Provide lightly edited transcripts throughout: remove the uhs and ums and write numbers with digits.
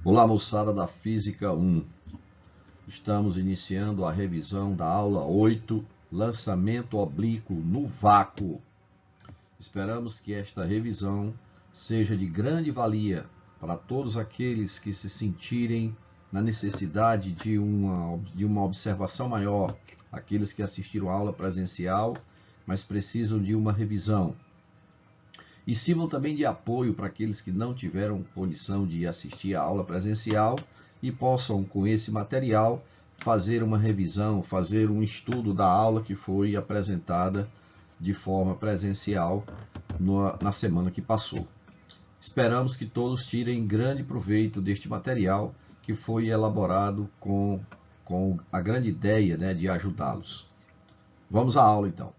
Olá, moçada da Física 1. Estamos iniciando a revisão da aula 8, lançamento oblíquo no vácuo. Esperamos que esta revisão seja de grande valia para todos aqueles que se sentirem na necessidade de uma observação maior, aqueles que assistiram a aula presencial, mas precisam de uma revisão. E sirvam também de apoio para aqueles que não tiveram condição de assistir a aula presencial e possam, com esse material, fazer uma revisão, fazer um estudo da aula que foi apresentada de forma presencial na semana que passou. Esperamos que todos tirem grande proveito deste material que foi elaborado com a grande ideia, de ajudá-los. Vamos à aula, então.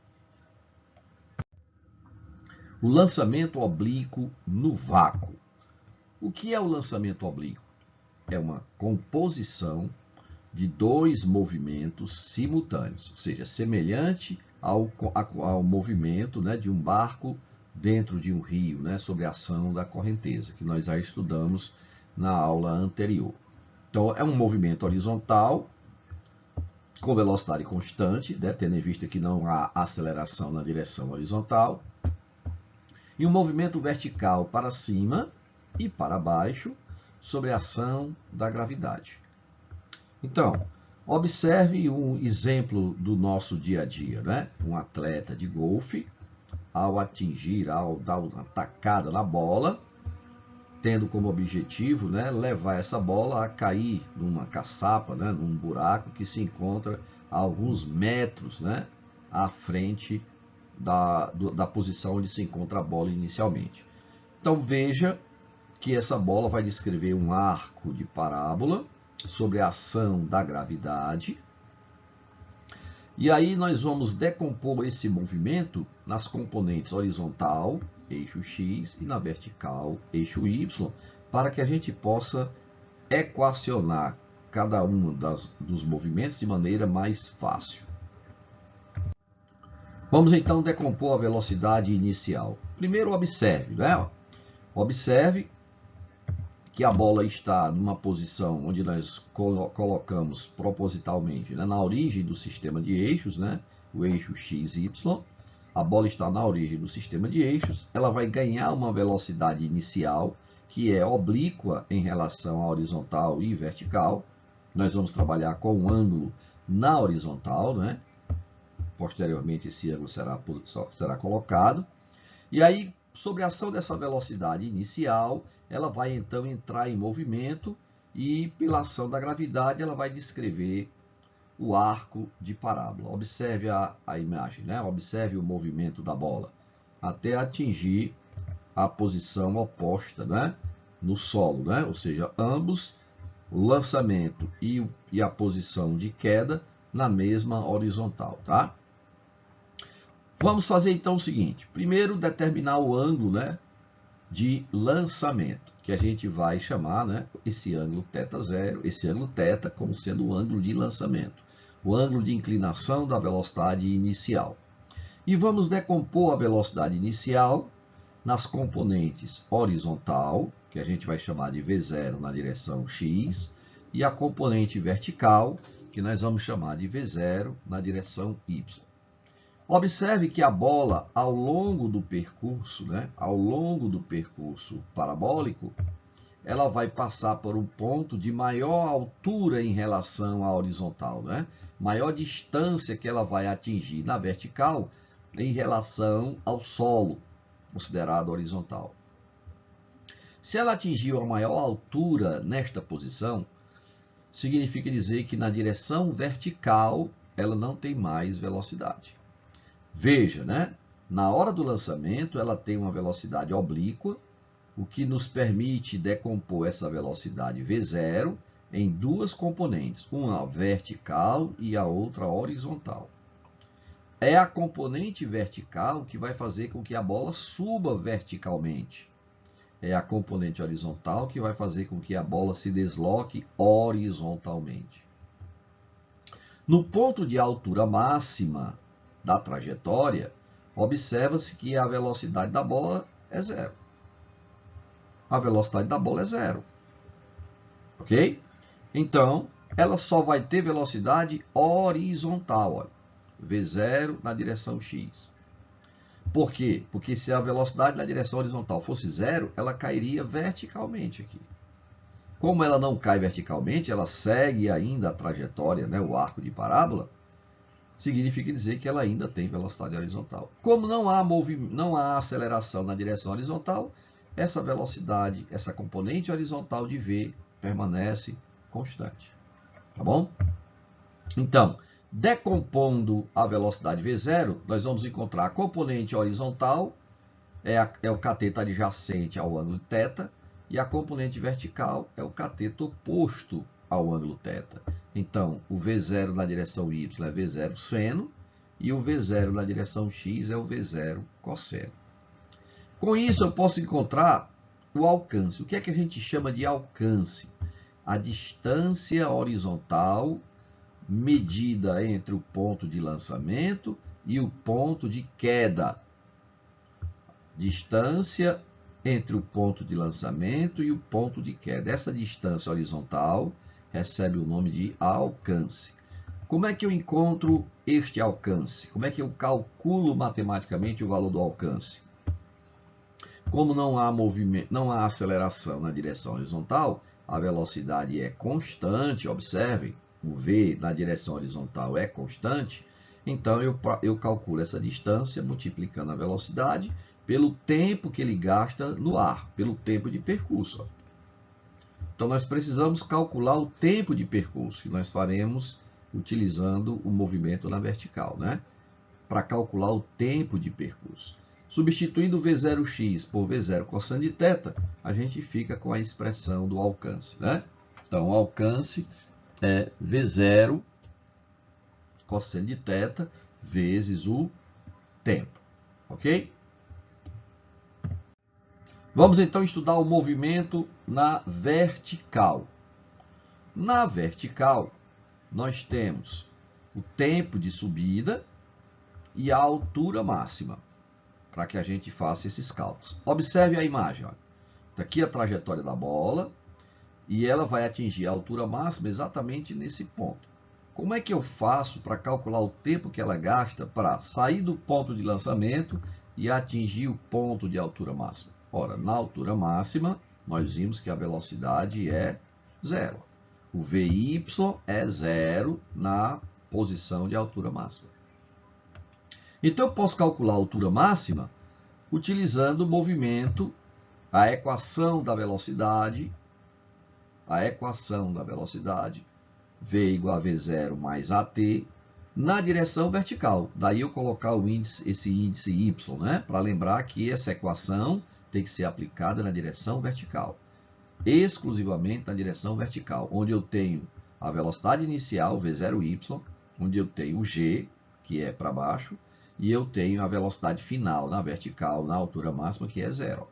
O lançamento oblíquo no vácuo. O que é o lançamento oblíquo? É uma composição de dois movimentos simultâneos, ou seja, semelhante ao movimento de um barco dentro de um rio, sob a ação da correnteza, que nós já estudamos na aula anterior. Então, é um movimento horizontal com velocidade constante, tendo em vista que não há aceleração na direção horizontal, e um movimento vertical para cima e para baixo, sob a ação da gravidade. Então, observe um exemplo do nosso dia a dia, Um atleta de golfe, ao dar uma tacada na bola, tendo como objetivo, levar essa bola a cair numa caçapa, num buraco que se encontra a alguns metros, à frente da posição onde se encontra a bola inicialmente. Então veja que essa bola vai descrever um arco de parábola sobre a ação da gravidade. E aí nós vamos decompor esse movimento nas componentes horizontal, eixo X, e na vertical, eixo Y, para que a gente possa equacionar cada um dos movimentos de maneira mais fácil. Vamos então decompor a velocidade inicial. Primeiro observe, Observe que a bola está numa posição onde nós colocamos propositalmente, na origem do sistema de eixos, o eixo XY. A bola está na origem do sistema de eixos, ela vai ganhar uma velocidade inicial que é oblíqua em relação à horizontal e vertical. Nós vamos trabalhar com um ângulo na horizontal, Posteriormente, esse ângulo será colocado. E aí, sobre a ação dessa velocidade inicial, ela vai então entrar em movimento e, pela ação da gravidade, ela vai descrever o arco de parábola. Observe a imagem, Observe o movimento da bola até atingir a posição oposta, no solo, Ou seja, ambos, o lançamento e a posição de queda na mesma horizontal, tá? Vamos fazer então o seguinte. Primeiro, determinar o ângulo, de lançamento, que a gente vai chamar, esse ângulo θ0, esse ângulo θ como sendo o ângulo de lançamento, o ângulo de inclinação da velocidade inicial. E vamos decompor a velocidade inicial nas componentes horizontal, que a gente vai chamar de V0 na direção X, e a componente vertical, que nós vamos chamar de V0 na direção Y. Observe que a bola, ao longo do percurso, parabólico, ela vai passar por um ponto de maior altura em relação à horizontal, Maior distância que ela vai atingir na vertical em relação ao solo, considerado horizontal. Se ela atingiu a maior altura nesta posição, significa dizer que na direção vertical ela não tem mais velocidade. Veja, na hora do lançamento, ela tem uma velocidade oblíqua, o que nos permite decompor essa velocidade V0 em duas componentes, uma vertical e a outra horizontal. É a componente vertical que vai fazer com que a bola suba verticalmente. É a componente horizontal que vai fazer com que a bola se desloque horizontalmente. No ponto de altura máxima da trajetória, observa-se que a velocidade da bola é zero. A velocidade da bola é zero. ok? Então, ela só vai ter velocidade horizontal, olha, V0 na direção x. Por quê? Porque se a velocidade na direção horizontal fosse zero, ela cairia verticalmente aqui. Como ela não cai verticalmente, ela segue ainda a trajetória, né, o arco de parábola, significa dizer que ela ainda tem velocidade horizontal. Como não há aceleração na direção horizontal, essa velocidade, essa componente horizontal de V permanece constante. Tá bom? Então, decompondo a velocidade V0, nós vamos encontrar a componente horizontal, é o cateto adjacente ao ângulo θ, e a componente vertical é o cateto oposto ao ângulo θ. Então, o V0 na direção y é V0 seno, e o V0 na direção x é o V0 cosseno. Com isso, eu posso encontrar o alcance. O que é que a gente chama de alcance? A distância horizontal medida entre o ponto de lançamento e o ponto de queda. Distância entre o ponto de lançamento e o ponto de queda. Essa distância horizontal recebe o nome de alcance. Como é que eu encontro este alcance? Como é que eu calculo matematicamente o valor do alcance? Como não há movimento, não há aceleração na direção horizontal, a velocidade é constante, observem, o v na direção horizontal é constante, então eu calculo essa distância multiplicando a velocidade pelo tempo que ele gasta no ar, pelo tempo de percurso. Então, nós precisamos calcular o tempo de percurso, que nós faremos utilizando o movimento na vertical, né? Para calcular o tempo de percurso. Substituindo V0x por V0 cosseno de θ, a gente fica com a expressão do alcance, né? Então, o alcance é V0 cosseno de θ vezes o tempo, ok? Vamos então estudar o movimento na vertical. Na vertical, nós temos o tempo de subida e a altura máxima, para que a gente faça esses cálculos. Observe a imagem. Está aqui a trajetória da bola e ela vai atingir a altura máxima exatamente nesse ponto. Como é que eu faço para calcular o tempo que ela gasta para sair do ponto de lançamento e atingir o ponto de altura máxima? Ora, na altura máxima, nós vimos que a velocidade é zero. O Vy é zero na posição de altura máxima. Então, eu posso calcular a altura máxima utilizando o movimento, a equação da velocidade, V igual a V0 mais AT, na direção vertical. Daí eu colocar esse índice Y, né? Para lembrar que essa equação tem que ser aplicada na direção vertical. Exclusivamente na direção vertical, onde eu tenho a velocidade inicial, V0y, onde eu tenho o g, que é para baixo, e eu tenho a velocidade final na vertical, na altura máxima, que é zero.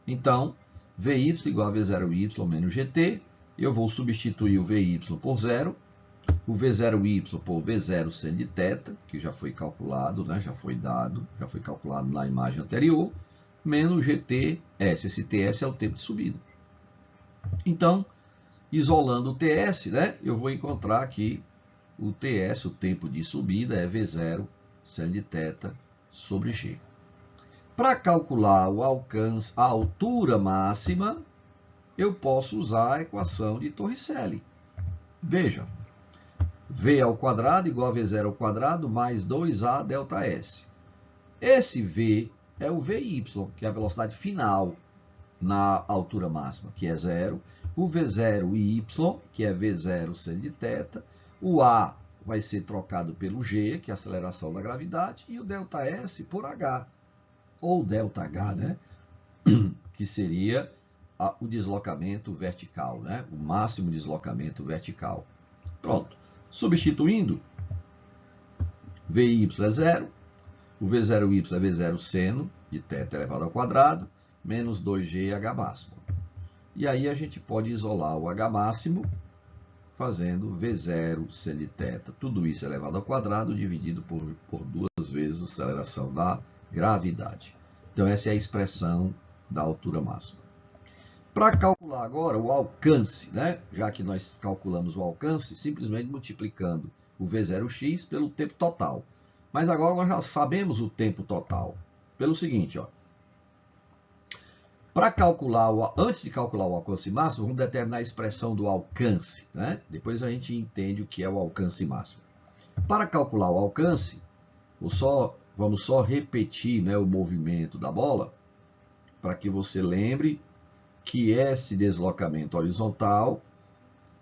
Então, Vy igual a V0y menos gt, eu vou substituir o Vy por zero, o V0y por V0 seno de θ, que já foi calculado, né? Já foi calculado na imagem anterior, menos GTS. Esse TS é o tempo de subida. Então, isolando o TS, né, eu vou encontrar aqui o TS, o tempo de subida, é V0 seno de θ sobre G. Para calcular o alcance, a altura máxima, eu posso usar a equação de Torricelli. Veja, V ao quadrado igual a V0 ao quadrado mais 2A delta S. Esse V é o Vy, que é a velocidade final na altura máxima, que é zero, o V0y, que é V0 seno de θ, o A vai ser trocado pelo G, que é a aceleração da gravidade, e o ΔS por H, ou ΔH, né? Que seria o deslocamento vertical, né? O máximo deslocamento vertical. Pronto. Substituindo, Vy é zero, o V0y é V0 seno de θ elevado ao quadrado, menos 2gh máximo. E aí a gente pode isolar o h máximo fazendo V0 seno de θ, tudo isso elevado ao quadrado, dividido por duas vezes a aceleração da gravidade. Então essa é a expressão da altura máxima. Para calcular agora o alcance, né? Já que nós calculamos o alcance, simplesmente multiplicando o V0x pelo tempo total. Mas agora nós já sabemos o tempo total. Pelo seguinte, ó. Para calcular, antes de calcular o alcance máximo, vamos determinar a expressão do alcance, né? Depois a gente entende o que é o alcance máximo. Para calcular o alcance, vamos só repetir, né, o movimento da bola, para que você lembre que esse deslocamento horizontal,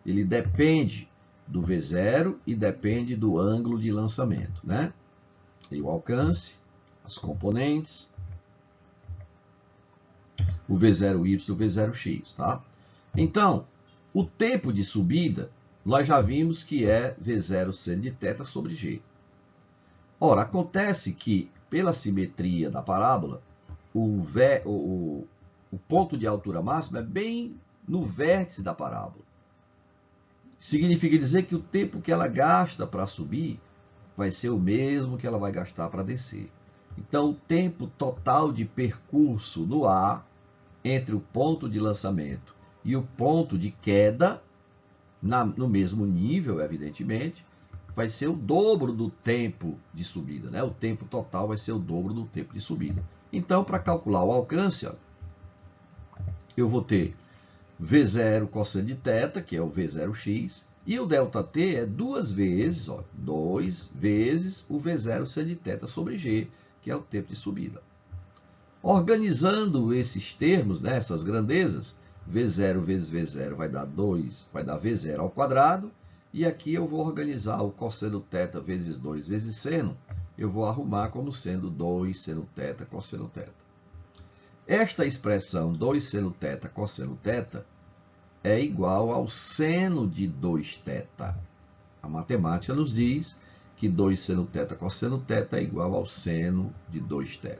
ele depende do V0 e depende do ângulo de lançamento, né? E o alcance, as componentes, o V0y e o V0x, tá? Então, o tempo de subida, nós já vimos que é V0 seno de θ sobre G. Ora, acontece que, pela simetria da parábola, o ponto de altura máxima é bem no vértice da parábola. Significa dizer que o tempo que ela gasta para subir vai ser o mesmo que ela vai gastar para descer. Então, o tempo total de percurso no ar, entre o ponto de lançamento e o ponto de queda, no mesmo nível, evidentemente, vai ser o dobro do tempo de subida, né? O tempo total vai ser o dobro do tempo de subida. Então, para calcular o alcance, ó, eu vou ter V0 cosseno de θ, que é o V0x, e o ΔT é 2 vezes, ó, 2 vezes o V0 seno de θ sobre G, que é o tempo de subida. Organizando esses termos, né, essas grandezas, V0 vezes V0 vai dar 2, vai dar V0 ao quadrado, e aqui eu vou organizar o cosseno θ vezes 2 vezes seno, eu vou arrumar como sendo 2 seno θ cosseno θ. Esta expressão 2 seno θ cosseno θ é igual ao seno de 2θ. A matemática nos diz que 2 seno θ cosseno θ é igual ao seno de 2θ.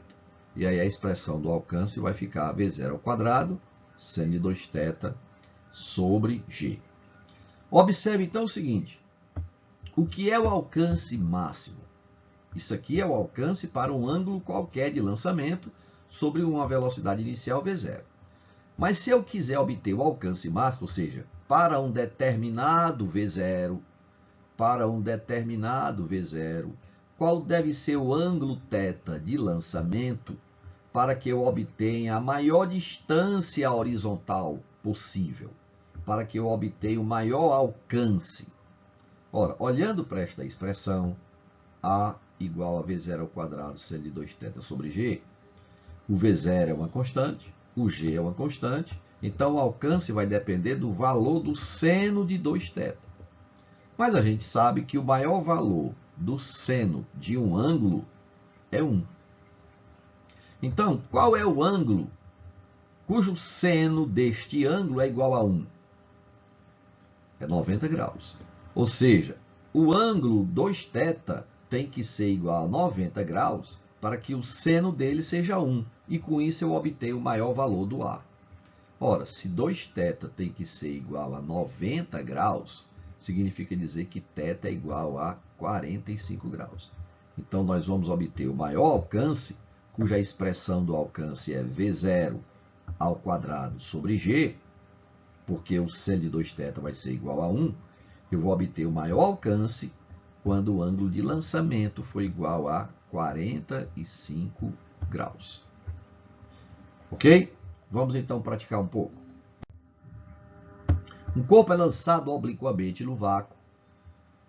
E aí a expressão do alcance vai ficar V0 ao quadrado, seno de 2θ, sobre G. Observe então o seguinte, o que é o alcance máximo? Isso aqui é o alcance para um ângulo qualquer de lançamento sobre uma velocidade inicial V0. Mas se eu quiser obter o alcance máximo, ou seja, para um determinado V0, qual deve ser o ângulo θ de lançamento para que eu obtenha a maior distância horizontal possível, para que eu obtenha o maior alcance? Ora, olhando para esta expressão, A igual a V0 ao quadrado seno de 2θ sobre G, o V0 é uma constante, o G é uma constante, então o alcance vai depender do valor do seno de 2θ. Mas a gente sabe que o maior valor do seno de um ângulo é 1. Então, qual é o ângulo cujo seno deste ângulo é igual a 1? É 90 graus. Ou seja, o ângulo 2θ tem que ser igual a 90 graus para que o seno dele seja 1. E com isso eu obtenho o maior valor do A. Ora, se 2θ tem que ser igual a 90 graus, significa dizer que θ é igual a 45 graus. Então, nós vamos obter o maior alcance, cuja expressão do alcance é V0 ao quadrado sobre G, porque o seno de 2θ vai ser igual a 1, eu vou obter o maior alcance quando o ângulo de lançamento for igual a 45 graus. Ok? Vamos então praticar um pouco. Um corpo é lançado obliquamente no vácuo,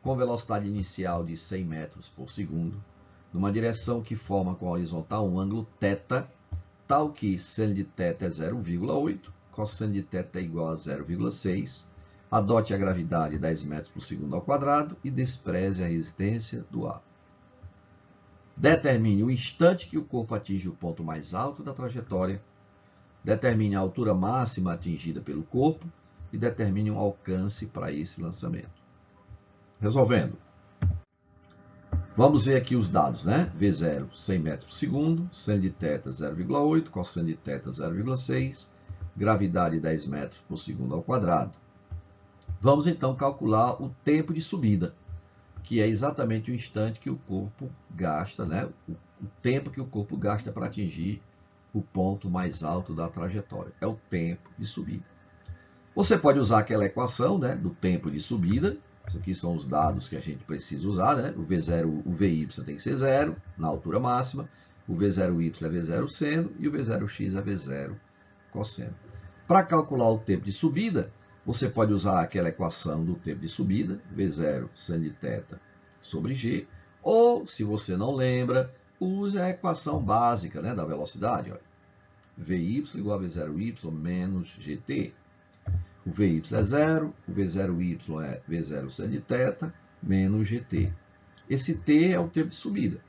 com velocidade inicial de 100 metros por segundo, numa direção que forma com a horizontal um ângulo θ, tal que seno de θ é 0,8, cosseno de θ é igual a 0,6, adote a gravidade 10 metros por segundo ao quadrado e despreze a resistência do ar. Determine o instante que o corpo atinge o ponto mais alto da trajetória, determine a altura máxima atingida pelo corpo e determine um alcance para esse lançamento. Resolvendo. Vamos ver aqui os dados, né? V0, 100 metros por segundo, seno de θ 0,8, cosseno de θ 0,6, gravidade 10 metros por segundo ao quadrado. Vamos então calcular o tempo de subida, que é exatamente o instante que o corpo gasta, né? O tempo que o corpo gasta para atingir o ponto mais alto da trajetória. É o tempo de subida. Você pode usar aquela equação, né, do tempo de subida. Isso aqui são os dados que a gente precisa usar, né? O V0, o VY tem que ser 0 na altura máxima, o V0Y é V0 seno e o V0x é V0 cosseno. Para calcular o tempo de subida, você pode usar aquela equação do tempo de subida, V0 seno de θ sobre g, ou, se você não lembra, use a equação básica, né, da velocidade. Olha. Vy igual a V0y menos gt. O Vy é 0, o V0y é V0 seno de θ menos gt. Esse t é o tempo de subida.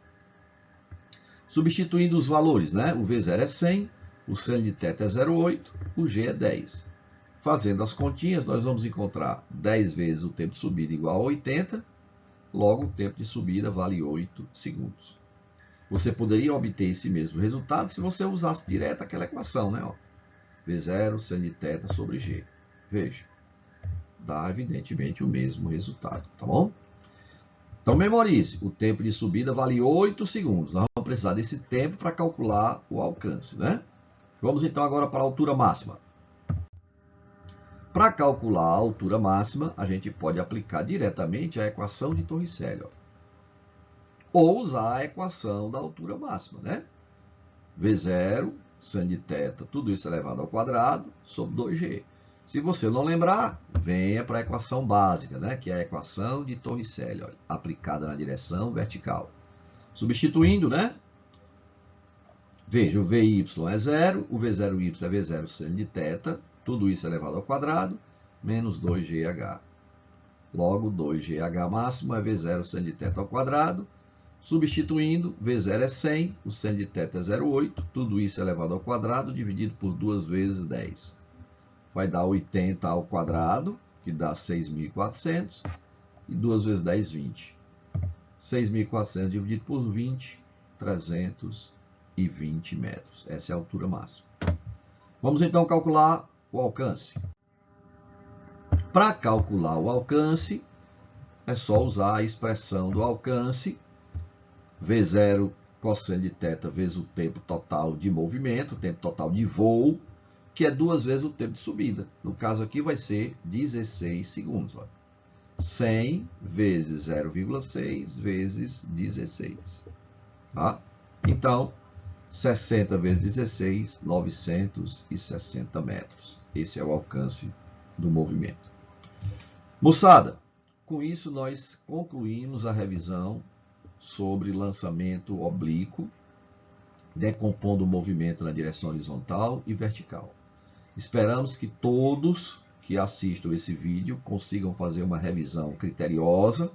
Substituindo os valores, né? O V0 é 100, o seno de θ é 0,8, o g é 10. Fazendo as continhas, nós vamos encontrar 10 vezes o tempo de subida igual a 80, logo o tempo de subida vale 8 segundos. Você poderia obter esse mesmo resultado se você usasse direto aquela equação, né? Ó, V0 seno de θ sobre g. Veja, dá evidentemente o mesmo resultado, tá bom? Então memorize, o tempo de subida vale 8 segundos. Nós vamos precisar desse tempo para calcular o alcance, né? Vamos então agora para a altura máxima. Para calcular a altura máxima, a gente pode aplicar diretamente a equação de Torricelli, ó. Ou usar a equação da altura máxima, né? V0, seno de θ, tudo isso elevado ao quadrado, sobre 2g. Se você não lembrar, venha para a equação básica, né? Que é a equação de Torricelli, olha, aplicada na direção vertical. Substituindo, né? Veja, o Vy é 0, o V0y é V0 seno de θ, tudo isso elevado ao quadrado, menos 2gh. Logo, 2gh máximo é V0 seno de θ ao quadrado. Substituindo, V0 é 100, o seno de θ é 0,8, tudo isso elevado ao quadrado, dividido por 2 vezes 10. Vai dar 80 ao quadrado, que dá 6.400, e 2 vezes 10, 20. 6.400 dividido por 20, 320 metros. Essa é a altura máxima. Vamos então calcular o alcance. Para calcular o alcance, é só usar a expressão do alcance, V0 cosseno de θ vezes o tempo total de movimento, o tempo total de voo, que é 2 vezes o tempo de subida. No caso aqui vai ser 16 segundos. Ó. 100 vezes 0,6 vezes 16. Tá? Então, 60 vezes 16, 960 metros. Esse é o alcance do movimento. Moçada, com isso nós concluímos a revisão sobre lançamento oblíquo, decompondo o movimento na direção horizontal e vertical. Esperamos que todos que assistam esse vídeo consigam fazer uma revisão criteriosa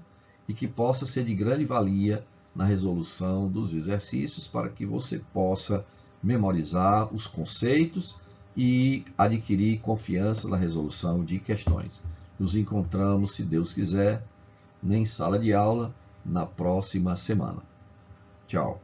e que possa ser de grande valia na resolução dos exercícios para que você possa memorizar os conceitos e adquirir confiança na resolução de questões. Nos encontramos, se Deus quiser, em sala de aula na próxima semana. Tchau.